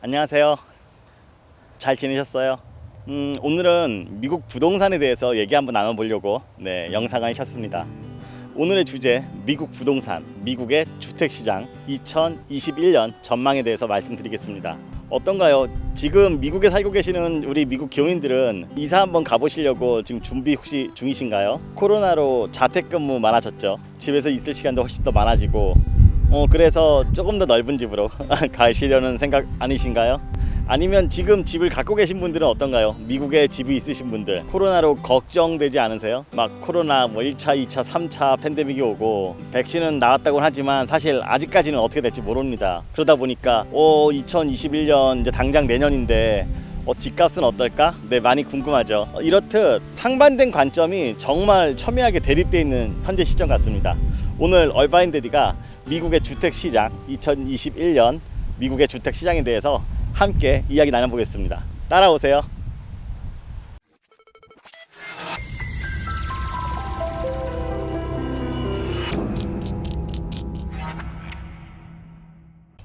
안녕하세요. 잘 지내셨어요? 오늘은 미국 부동산에 대해서 얘기 한번 나눠보려고 영상을 켰습니다. 오늘의 주제, 미국 부동산, 미국의 주택시장 2021년 전망에 대해서 말씀드리겠습니다. 어떤가요? 지금 미국에 살고 계시는 우리 미국 교민들은 이사 한번 가보시려고 지금 준비 혹시 중이신가요? 코로나로 자택근무 많아졌죠. 집에서 있을 시간도 훨씬 더 많아지고 그래서 조금 더 넓은 집으로 가시려는 생각 아니신가요? 아니면 지금 집을 갖고 계신 분들은 어떤가요? 미국에 집이 있으신 분들 코로나로 걱정되지 않으세요? 막 코로나 1차, 2차, 3차 팬데믹이 오고 백신은 나왔다고 하지만 사실 아직까지는 어떻게 될지 모릅니다. 그러다 보니까 2021년 이제 당장 내년인데 집값은 어떨까? 많이 궁금하죠. 이렇듯 상반된 관점이 정말 첨예하게 대립되어 있는 현재 시점 같습니다. 오늘 얼바인데디가 미국의 주택시장 2021년 미국의 주택시장에 대해서 함께 이야기 나눠보겠습니다. 따라오세요.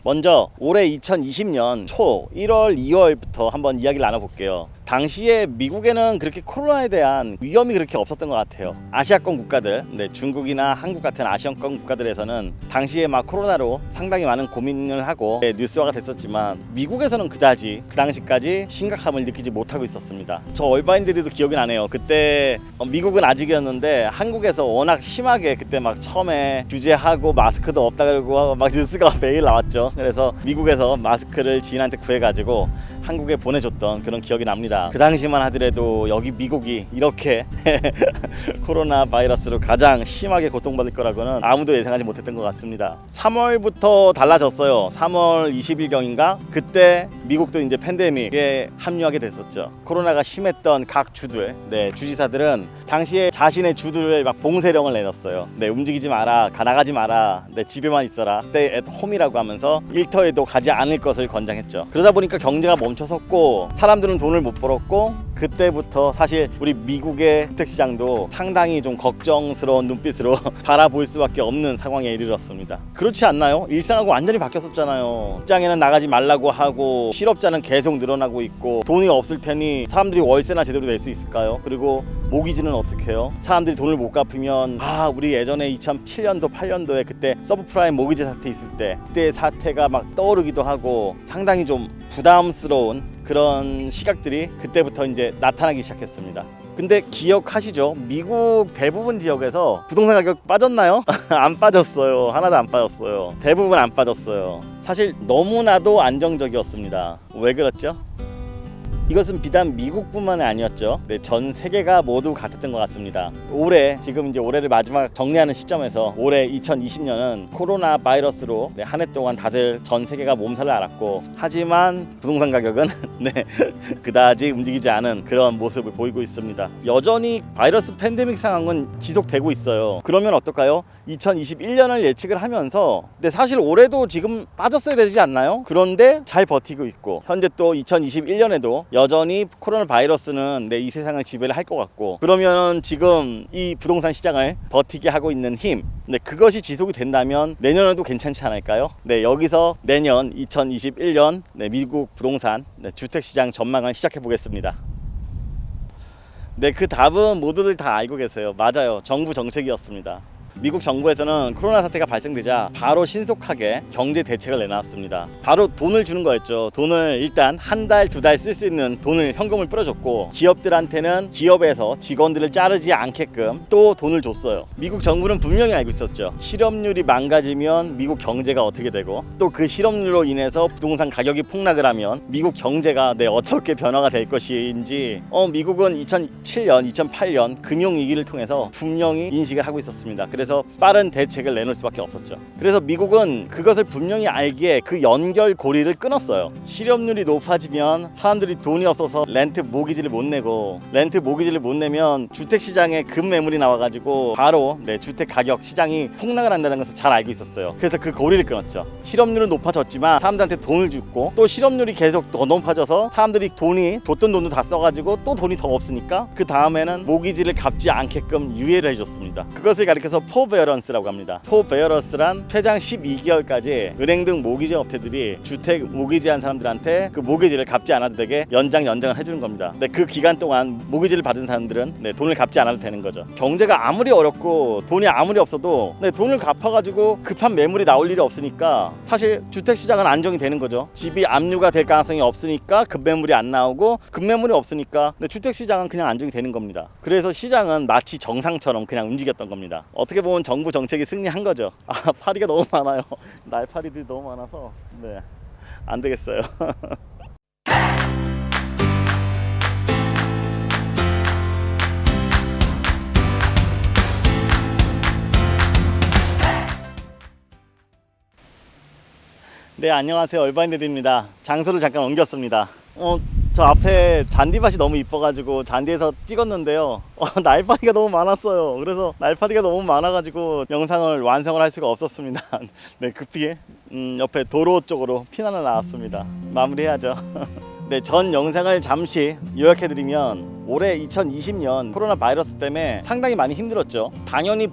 먼저 올해 2020년 초 1월, 2월부터 한번 이야기를 나눠볼게요. 당시에 미국에는 그렇게 코로나에 대한 위험이 그렇게 없었던 것 같아요. 아시아권 국가들, 중국이나 한국 같은 아시아권 국가들에서는 당시에 막 코로나로 상당히 많은 고민을 하고 뉴스화가 됐었지만 미국에서는 그다지 그 당시까지 심각함을 느끼지 못하고 있었습니다. 저 얼바인들도 기억이 나네요. 그때 미국은 아직이었는데 한국에서 워낙 심하게 그때 막 처음에 규제하고 마스크도 없다 그러고 막 뉴스가 매일 나왔죠. 그래서 미국에서 마스크를 지인한테 구해가지고 한국에 보내줬던 그런 기억이 납니다. 그 당시만 하더라도 여기 미국이 이렇게 코로나 바이러스로 가장 심하게 고통받을 거라고는 아무도 예상하지 못했던 것 같습니다. 3월부터 달라졌어요. 3월 20일경인가? 그때 미국도 이제 팬데믹에 합류하게 됐었죠. 코로나가 심했던 각 주들, 주지사들은 당시에 자신의 주들을 막 봉쇄령을 내렸어요. 움직이지 마라, 나가지 마라, 집에만 있어라, stay at home이라고 하면서 일터에도 가지 않을 것을 권장했죠. 그러다 보니까 경제가 멈춰섰고 사람들은 돈을 못 벌었고 그때부터 사실 우리 미국의 주택시장도 상당히 좀 걱정스러운 눈빛으로 바라볼 수밖에 없는 상황에 이르렀습니다. 그렇지 않나요? 일상하고 완전히 바뀌었었잖아요. 직장에는 나가지 말라고 하고 실업자는 계속 늘어나고 있고 돈이 없을 테니 사람들이 월세나 제대로 낼 수 있을까요? 그리고 모기지는 어떻게 해요? 사람들이 돈을 못 갚으면 우리 예전에 2007년도 8년도에 그때 서브프라임 모기지 사태 있을 때 그때 사태가 막 떠오르기도 하고 상당히 좀 부담스러운 그런 시각들이 그때부터 이제 나타나기 시작했습니다. 근데 기억하시죠? 미국 대부분 지역에서 부동산 가격 빠졌나요? 안 빠졌어요. 하나도 안 빠졌어요. 대부분 안 빠졌어요. 사실 너무나도 안정적이었습니다. 왜 그렇죠? 이것은 비단 미국뿐만이 아니었죠. 전 세계가 모두 같았던 것 같습니다. 올해 지금 이제 올해를 마지막 정리하는 시점에서 올해 2020년은 코로나 바이러스로 한 해 동안 다들 전 세계가 몸살을 앓았고 하지만 부동산 가격은 그다지 움직이지 않은 그런 모습을 보이고 있습니다. 여전히 바이러스 팬데믹 상황은 지속되고 있어요. 그러면 어떨까요? 2021년을 예측을 하면서 사실 올해도 지금 빠졌어야 되지 않나요? 그런데 잘 버티고 있고 현재 또 2021년에도 여전히 코로나 바이러스는 이 세상을 지배를 할 것 같고 그러면 지금 이 부동산 시장을 버티게 하고 있는 힘 그것이 지속이 된다면 내년에도 괜찮지 않을까요? 여기서 내년 2021년 미국 부동산 주택시장 전망을 시작해 보겠습니다. 그 답은 모두들 다 알고 계세요. 맞아요. 정부 정책이었습니다. 미국 정부에서는 코로나 사태가 발생되자 바로 신속하게 경제 대책을 내놨습니다. 바로 돈을 주는 거였죠. 돈을 일단 한 달, 두 달 쓸 수 있는 돈을 현금을 뿌려줬고 기업들한테는 기업에서 직원들을 자르지 않게끔 또 돈을 줬어요. 미국 정부는 분명히 알고 있었죠. 실업률이 망가지면 미국 경제가 어떻게 되고 또 그 실업률로 인해서 부동산 가격이 폭락을 하면 미국 경제가 어떻게 변화가 될 것인지 미국은 2007년, 2008년 금융위기를 통해서 분명히 인식을 하고 있었습니다. 그래서 빠른 대책을 내놓을 수밖에 없었죠. 그래서 미국은 그것을 분명히 알기에 그 연결고리를 끊었어요. 실업률이 높아지면 사람들이 돈이 없어서 렌트 모기지를 못 내고 렌트 모기지를 못 내면 주택시장에 급매물이 나와가지고 바로 주택 가격 시장이 폭락을 한다는 것을 잘 알고 있었어요. 그래서 그 고리를 끊었죠. 실업률은 높아졌지만 사람들한테 돈을 줬고 또 실업률이 계속 더 높아져서 사람들이 줬던 돈도 다 써가지고 또 돈이 더 없으니까 그 다음에는 모기지를 갚지 않게끔 유예를 해줬습니다. 그것을 가리켜서 포베어런스라고 합니다. 포베어런스란 최장 12개월까지 은행 등 모기지 업체들이 주택 모기지한 사람들한테 그 모기지를 갚지 않아도 되게 연장을 해주는 겁니다. 네, 그 기간 동안 모기지를 받은 사람들은 돈을 갚지 않아도 되는 거죠. 경제가 아무리 어렵고 돈이 아무리 없어도 돈을 갚아가지고 급한 매물이 나올 일이 없으니까 사실 주택시장은 안정이 되는 거죠. 집이 압류가 될 가능성이 없으니까 급매물이 안 나오고 급매물이 없으니까 주택시장은 그냥 안정이 되는 겁니다. 그래서 시장은 마치 정상처럼 그냥 움직였던 겁니다. 어떻게 보면 정부 정책이 승리한 거죠. 파리가 너무 많아요. 날파리들이 너무 많아서 안 되겠어요. 네, 안녕하세요. 얼바인데드입니다. 장소를 잠깐 옮겼습니다. 저 앞에 잔디밭이 너무 이뻐가지고 잔디에서 찍었는데요. 날파리가 너무 많았어요. 그래서 날파리가 너무 많아가지고 영상을 완성을 할 수가 없었습니다. 네, 급히 옆에 도로 쪽으로 피난을 나왔습니다. 마무리해야죠. 네, 전 영상을 잠시 요약해드리면 올해 2020년 코로나 바이러스 때문에 상당히 많이 힘들었죠. 당연히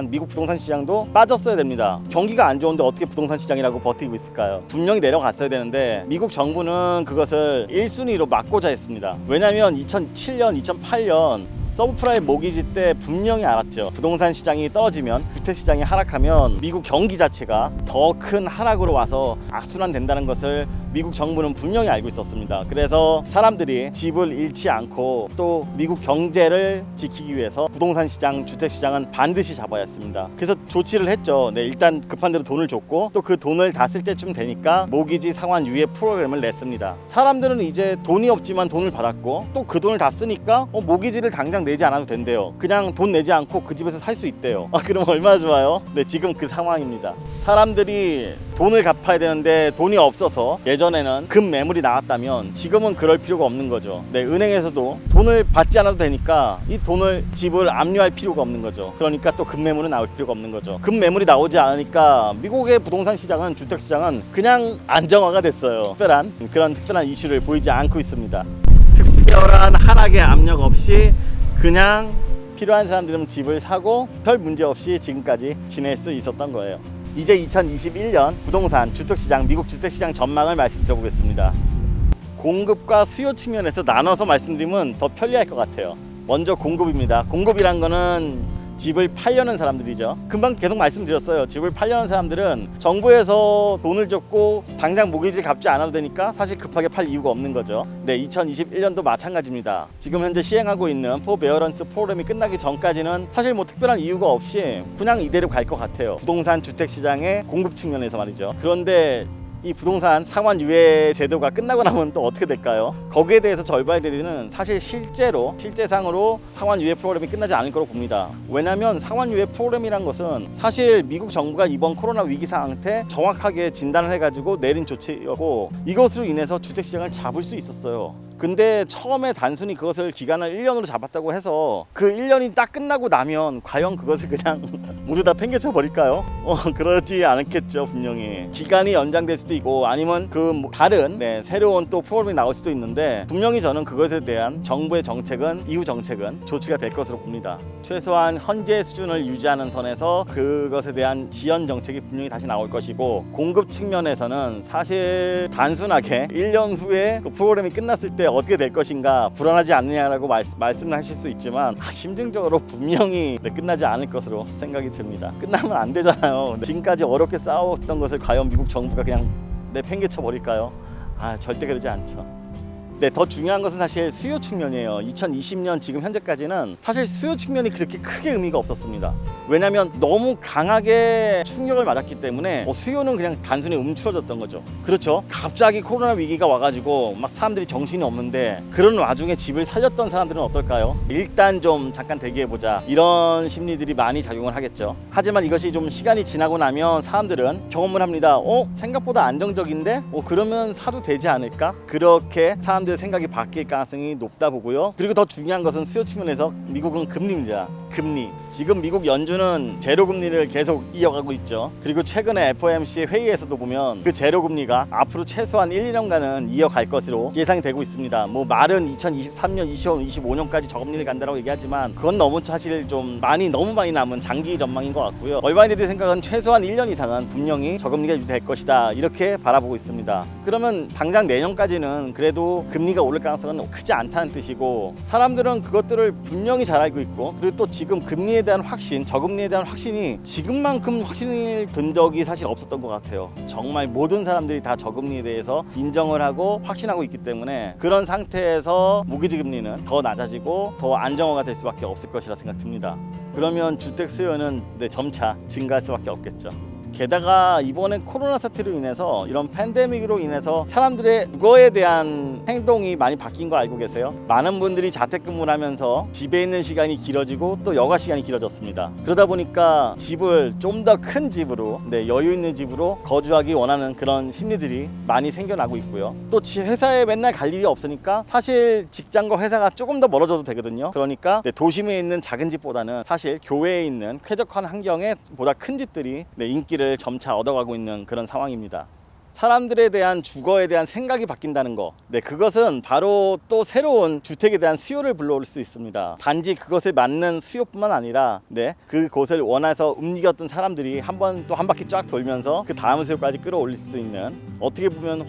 미국 부동산 시장도 빠졌어야 됩니다. 경기가 안 좋은데 어떻게 부동산 시장이라고 버티고 있을까요? 분명히 내려갔어야 되는데 미국 정부는 그것을 1순위로 막고자 했습니다. 왜냐하면 2007년, 2008년 서브프라임 모기지 때 분명히 알았죠. 부동산 시장이 떨어지면, 주택시장이 하락하면 미국 경기 자체가 더 큰 하락으로 와서 악순환된다는 것을 미국 정부는 분명히 알고 있었습니다. 그래서 사람들이 집을 잃지 않고 또 미국 경제를 지키기 위해서 부동산 시장, 주택 시장은 반드시 잡아야 했습니다. 그래서 조치를 했죠. 일단 급한 대로 돈을 줬고 또 그 돈을 다 쓸 때쯤 되니까 모기지 상환 유예 프로그램을 냈습니다. 사람들은 이제 돈이 없지만 돈을 받았고 또 그 돈을 다 쓰니까 모기지를 당장 내지 않아도 된대요. 그냥 돈 내지 않고 그 집에서 살 수 있대요. 그럼 얼마나 좋아요? 지금 그 상황입니다. 사람들이 돈을 갚아야 되는데 돈이 없어서 예전에는 급 매물이 나왔다면 지금은 그럴 필요가 없는 거죠. 은행에서도 돈을 받지 않아도 되니까 이 돈을 집을 압류할 필요가 없는 거죠. 그러니까 또 급 매물은 나올 필요가 없는 거죠. 급 매물이 나오지 않으니까 미국의 부동산 시장은, 주택 시장은 그냥 안정화가 됐어요. 특별한 이슈를 보이지 않고 있습니다. 특별한 하락의 압력 없이 그냥 필요한 사람들은 집을 사고 별 문제 없이 지금까지 지낼 수 있었던 거예요. 이제 2021년 부동산, 주택시장, 미국 주택시장 전망을 말씀드려보겠습니다. 공급과 수요 측면에서 나눠서 말씀드리면 더 편리할 것 같아요. 먼저 공급입니다. 공급이란 거는 집을 팔려는 사람들이죠. 금방 계속 말씀드렸어요. 집을 팔려는 사람들은 정부에서 돈을 줬고 당장 모기지를 갚지 않아도 되니까 사실 급하게 팔 이유가 없는 거죠. 2021년도 마찬가지입니다. 지금 현재 시행하고 있는 포베어런스 프로그램이 끝나기 전까지는 사실 특별한 이유가 없이 그냥 이대로 갈 것 같아요. 부동산 주택 시장의 공급 측면에서 말이죠. 그런데 이 부동산 상환 유예 제도가 끝나고 나면 또 어떻게 될까요? 거기에 대해서 얼바인데드는 사실 실제상으로 상환 유예 프로그램이 끝나지 않을 거로 봅니다. 왜냐하면 상환 유예 프로그램이란 것은 사실 미국 정부가 이번 코로나 위기 상황 때 정확하게 진단을 해가지고 내린 조치였고 이것으로 인해서 주택시장을 잡을 수 있었어요. 근데 처음에 단순히 그것을 기간을 1년으로 잡았다고 해서 그 1년이 딱 끝나고 나면 과연 그것을 그냥 모두 다 팽개쳐 버릴까요? 그러지 않겠죠. 분명히 기간이 연장될 수도 있고 아니면 다른 새로운 또 프로그램이 나올 수도 있는데 분명히 저는 그것에 대한 정부의 정책은, 이후 정책은 조치가 될 것으로 봅니다. 최소한 현재 수준을 유지하는 선에서 그것에 대한 지연 정책이 분명히 다시 나올 것이고, 공급 측면에서는 사실 단순하게 1년 후에 그 프로그램이 끝났을 때 어떻게 될 것인가 불안하지 않느냐라고 말씀을 하실 수 있지만 심증적으로 분명히 끝나지 않을 것으로 생각이 듭니다. 끝나면 안 되잖아요. 지금까지 어렵게 싸웠던 것을 과연 미국 정부가 그냥 팽개쳐 버릴까요? 절대 그러지 않죠. 더 중요한 것은 사실 수요 측면이에요. 2020년 지금 현재까지는 사실 수요 측면이 그렇게 크게 의미가 없었습니다. 왜냐하면 너무 강하게 충격을 맞았기 때문에 수요는 그냥 단순히 움츠러졌던 거죠. 그렇죠. 갑자기 코로나 위기가 와가지고 막 사람들이 정신이 없는데 그런 와중에 집을 살렸던 사람들은 어떨까요? 일단 좀 잠깐 대기해보자, 이런 심리들이 많이 작용을 하겠죠. 하지만 이것이 좀 시간이 지나고 나면 사람들은 경험을 합니다. 생각보다 안정적인데? 그러면 사도 되지 않을까? 그렇게 사람들의 생각이 바뀔 가능성이 높다 보고요. 그리고 더 중요한 것은 수요 측면에서 미국은 금리입니다. 금리. 지금 미국 연준은 제로 금리를 계속 이어가고 있죠. 그리고 최근에 FOMC 회의에서도 보면 그 제로 금리가 앞으로 최소한 1, 2년간은 이어갈 것으로 예상이 되고 있습니다. 뭐 말은 2023년, 25년까지 저금리를 간다고 얘기하지만 그건 너무 사실 좀 너무 많이 남은 장기 전망인 것 같고요. 얼바인드의 생각은 최소한 1년 이상은 분명히 저금리가 유지될 것이다, 이렇게 바라보고 있습니다. 그러면 당장 내년까지는 그래도 금리가 오를 가능성은 크지 않다는 뜻이고, 사람들은 그것들을 분명히 잘 알고 있고, 그리고 또 지금 금리에 대한 확신, 저금리에 대한 확신이 지금만큼 확신이 든 적이 사실 없었던 것 같아요. 정말 모든 사람들이 다 저금리에 대해서 인정을 하고 확신하고 있기 때문에 그런 상태에서 모기지 금리는 더 낮아지고 더 안정화가 될 수밖에 없을 것이라 생각됩니다. 그러면 주택 수요는 점차 증가할 수밖에 없겠죠. 게다가 이번에 코로나 사태로 인해서, 이런 팬데믹으로 인해서 사람들의 주거에 대한 행동이 많이 바뀐 거 알고 계세요? 많은 분들이 자택근무를 하면서 집에 있는 시간이 길어지고 또 여가 시간이 길어졌습니다. 그러다 보니까 집을 좀 더 큰 집으로, 여유 있는 집으로 거주하기 원하는 그런 심리들이 많이 생겨나고 있고요. 또 회사에 맨날 갈 일이 없으니까 사실 직장과 회사가 조금 더 멀어져도 되거든요. 그러니까 도심에 있는 작은 집보다는 사실 교외에 있는 쾌적한 환경에 보다 큰 집들이 인기를 점차 얻어가고 있는 그런 상황입니다. 사람들에 대한 주거에 대한 생각이 바뀐다는 거, 그것은 바로 또 새로운 주택에 대한 수요를 불러올 수 있습니다. 단지 그것에 맞는 수요뿐만 아니라 그곳을 원해서 움직였던 사람들이 한 바퀴 쫙 돌면서 그 다음 수요까지 끌어올릴 수 있는, 어떻게 보면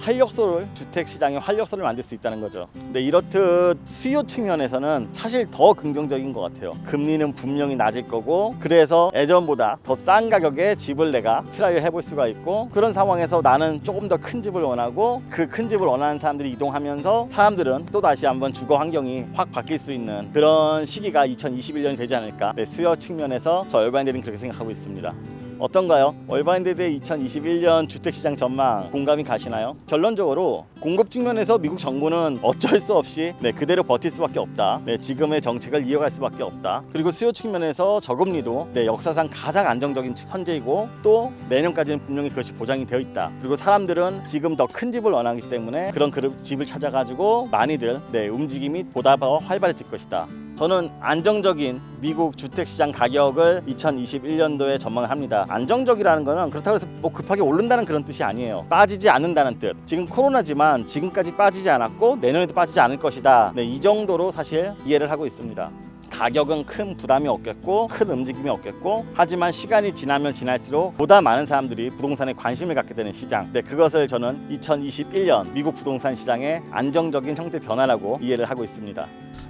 주택 시장의 활력소를 만들 수 있다는 거죠. 이렇듯 수요 측면에서는 사실 더 긍정적인 것 같아요. 금리는 분명히 낮을 거고, 그래서 예전보다 더 싼 가격에 집을 내가 트라이를 해볼 수가 있고, 그런 상황에서 나는 조금 더 큰 집을 원하고, 그 큰 집을 원하는 사람들이 이동하면서 사람들은 또 다시 한번 주거 환경이 확 바뀔 수 있는 그런 시기가 2021년이 되지 않을까, 수요 측면에서 저 얼바인드는 그렇게 생각하고 있습니다. 어떤가요? 얼바인드의 2021년 주택시장 전망 공감이 가시나요? 결론적으로 공급 측면에서 미국 정부는 어쩔 수 없이 그대로 버틸 수밖에 없다. 지금의 정책을 이어갈 수밖에 없다. 그리고 수요 측면에서 저금리도 역사상 가장 안정적인 현재이고, 또 내년까지는 분명히 그것이 보장이 되어 있다. 그리고 사람들은 지금 더 큰 집을 원하기 때문에 그런 집을 찾아가지고 많이들 움직임이 보다 더 활발해질 것이다. 저는 안정적인 미국 주택시장 가격을 2021년도에 전망을 합니다. 안정적이라는 거는 그렇다고 해서 급하게 오른다는 그런 뜻이 아니에요. 빠지지 않는다는 뜻. 지금 코로나지만 지금까지 빠지지 않았고 내년에도 빠지지 않을 것이다. 이 정도로 사실 이해를 하고 있습니다. 가격은 큰 부담이 없겠고 큰 움직임이 없겠고, 하지만 시간이 지나면 지날수록 보다 많은 사람들이 부동산에 관심을 갖게 되는 시장, 그것을 저는 2021년 미국 부동산 시장의 안정적인 형태 변화라고 이해를 하고 있습니다.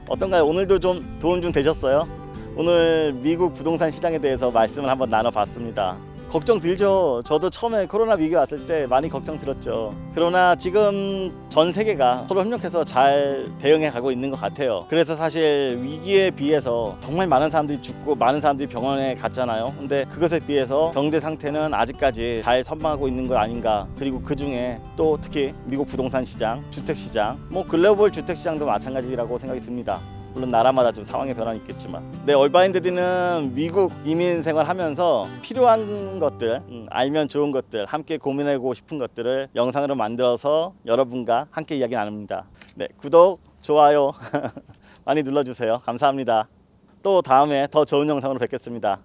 어떤가요? 오늘도 좀 도움 좀 되셨어요? 오늘 미국 부동산 시장에 대해서 말씀을 한번 나눠봤습니다. 걱정 들죠. 저도 처음에 코로나 위기 왔을 때 많이 걱정 들었죠. 그러나 지금 전 세계가 서로 협력해서 잘 대응해 가고 있는 것 같아요. 그래서 사실 위기에 비해서 정말 많은 사람들이 죽고 많은 사람들이 병원에 갔잖아요. 근데 그것에 비해서 경제 상태는 아직까지 잘 선방하고 있는 것 아닌가. 그리고 그 중에 또 특히 미국 부동산 시장, 주택 시장, 글로벌 주택 시장도 마찬가지라고 생각이 듭니다. 물론 나라마다 좀 상황의 변화는 있겠지만, 얼바인드는 미국 이민 생활하면서 필요한 것들, 알면 좋은 것들, 함께 고민하고 싶은 것들을 영상으로 만들어서 여러분과 함께 이야기 나눕니다. 구독, 좋아요 많이 눌러주세요. 감사합니다. 또 다음에 더 좋은 영상으로 뵙겠습니다.